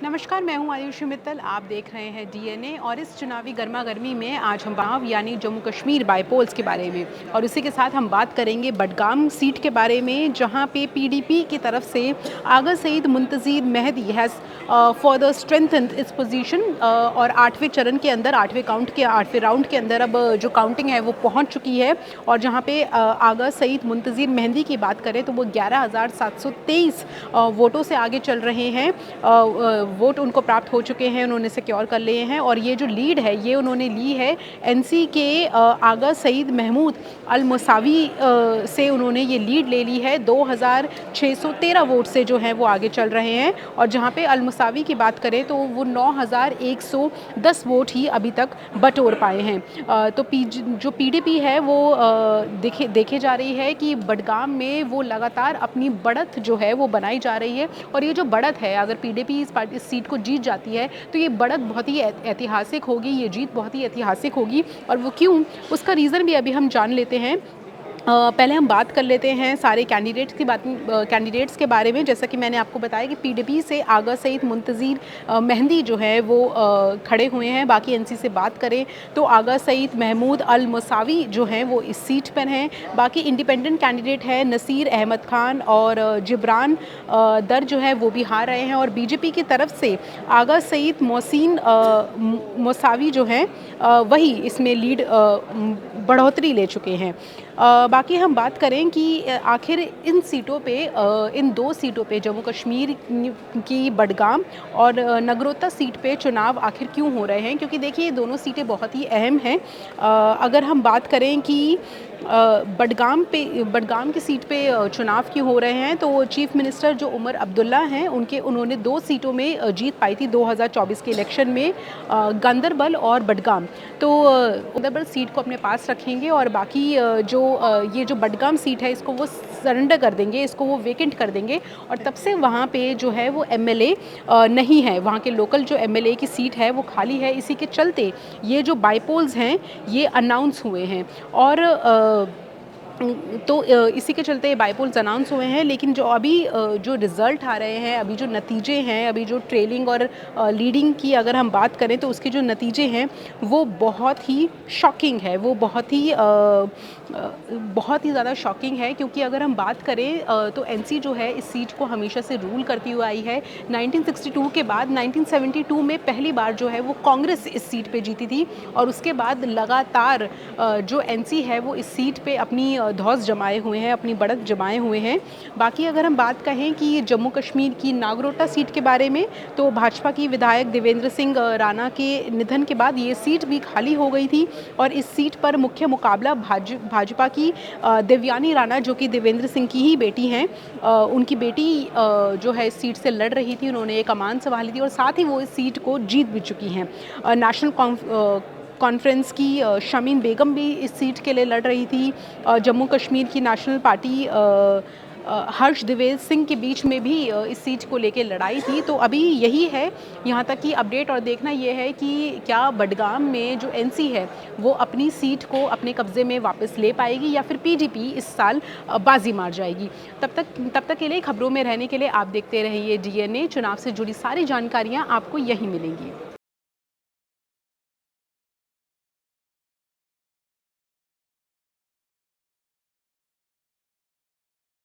नमस्कार, मैं हूं आयुषी मित्तल। आप देख रहे हैं डीएनए और इस चुनावी गर्मा गर्मी में आज हम चुनाव यानी जम्मू कश्मीर बाईपोल्स के बारे में और इसी के साथ हम बात करेंगे बडगाम सीट के बारे में, जहां पे पीडीपी की तरफ से आगा सईद मुंतज़िर मेहदी हैज़ फर्दर स्ट्रेंथन्ड इस पोजीशन और आठवें चरण के अंदर आठवें राउंड के अंदर अब जो काउंटिंग है वो पहुंच चुकी है। और जहां पे आगा सईद मुंतज़िर मेहदी की बात करें तो वो 11,723 वोटों से आगे चल रहे हैं। वोट उनको प्राप्त हो चुके हैं, उन्होंने सिक्योर कर लिए हैं और ये जो लीड है ये उन्होंने ली है एनसी के आगा सईद महमूद अल मुसावी से उन्होंने ये लीड ले ली है। 2,613 वोट से जो है वो आगे चल रहे हैं। और जहाँ पे अल मुसावी की बात करें तो वो 9,110 वोट ही अभी तक बटोर पाए हैं। तो जो पीडीपी है वो देखे जा रही है कि बडगाम में वो लगातार अपनी बढ़त जो है वो बनाई जा रही है। और ये जो बढ़त है, अगर पीडीपी इस सीट को जीत जाती है तो ये बढ़त बहुत ही ऐतिहासिक होगी, ये जीत बहुत ही ऐतिहासिक होगी। और वो क्यों, उसका रीज़न भी अभी हम जान लेते हैं। पहले हम बात कर लेते हैं सारे कैंडिडेट्स के बारे में। जैसा कि मैंने आपको बताया कि पीडीपी से आगा सईद मुंतज़िर मेहदी जो है वो खड़े हुए हैं। बाकी एनसी से बात करें तो आगा सईद महमूद अल मुसावी जो हैं वो इस सीट पर हैं। बाकी इंडिपेंडेंट कैंडिडेट है नसीर अहमद खान और जिब्रान दर जो है वो भी हार रहे हैं। और बीजेपी की तरफ से आगा सईद मोहसिन मुसावी जो हैं वही इसमें लीड बढ़ोतरी ले चुके हैं। बाकी हम बात करें कि आखिर इन दो सीटों पे जम्मू कश्मीर की बडगाम और नगरोटा सीट पे चुनाव आखिर क्यों हो रहे हैं, क्योंकि देखिए ये दोनों सीटें बहुत ही अहम हैं। अगर हम बात करें कि बडगाम की सीट पे चुनाव क्यों हो रहे हैं तो चीफ मिनिस्टर जो उमर अब्दुल्ला हैं उन्होंने दो सीटों में जीत पाई थी 2024 के इलेक्शन में, गांदरबल और बडगाम। तो गांदरबल सीट को अपने पास रखेंगे और बाकी ये जो बडगाम सीट है इसको वो सरेंडर कर देंगे, इसको वो वेकेंट कर देंगे। और तब से वहाँ पे जो है वो एमएलए नहीं है, वहाँ के लोकल जो एमएलए की सीट है वो खाली है। इसी के चलते ये जो बाईपोल्स हैं ये अनाउंस हुए हैं। और इसी के चलते बाईपोल्स अनाउंस हुए हैं। लेकिन जो अभी जो रिज़ल्ट आ रहे हैं, अभी जो नतीजे हैं, अभी जो ट्रेलिंग और लीडिंग की अगर हम बात करें तो उसके जो नतीजे हैं वो बहुत ही शॉकिंग है, वो बहुत ही ज़्यादा शॉकिंग है। क्योंकि अगर हम बात करें तो एनसी जो है इस सीट को हमेशा से रूल करती हुई आई है। 1962 के बाद 1972 में पहली बार जो है वो कांग्रेस इस सीट पे जीती थी और उसके बाद लगातार जो एनसी है वो इस सीट पे अपनी धौंस जमाए हुए हैं, अपनी बढ़त जमाए हुए हैं। बाकी अगर हम बात कहें कि जम्मू कश्मीर की नागरोटा सीट के बारे में तो भाजपा की विधायक देवेंद्र सिंह राणा के निधन के बाद ये सीट भी खाली हो गई थी और इस सीट पर मुख्य मुकाबला भाजपा की देवयानी राणा जो कि देवेंद्र सिंह की ही बेटी हैं, उनकी बेटी जो है इस सीट से लड़ रही थी। उन्होंने ये कमान संभाली थी और साथ ही वो इस सीट को जीत भी चुकी हैं। नेशनल कॉन्फ्रेंस की शमीन बेगम भी इस सीट के लिए लड़ रही थी। जम्मू कश्मीर की नेशनल पार्टी हर्ष द्विवेदी सिंह के बीच में भी इस सीट को लेकर लड़ाई थी। तो अभी यही है यहाँ तक की अपडेट और देखना ये है कि क्या बडगाम में जो एनसी है वो अपनी सीट को अपने कब्जे में वापस ले पाएगी या फिर पीडीपी इस साल बाजी मार जाएगी। तब तक के लिए खबरों में रहने के लिए आप देखते रहिए डीएनए। चुनाव से जुड़ी सारी जानकारियाँ आपको यहीं मिलेंगी।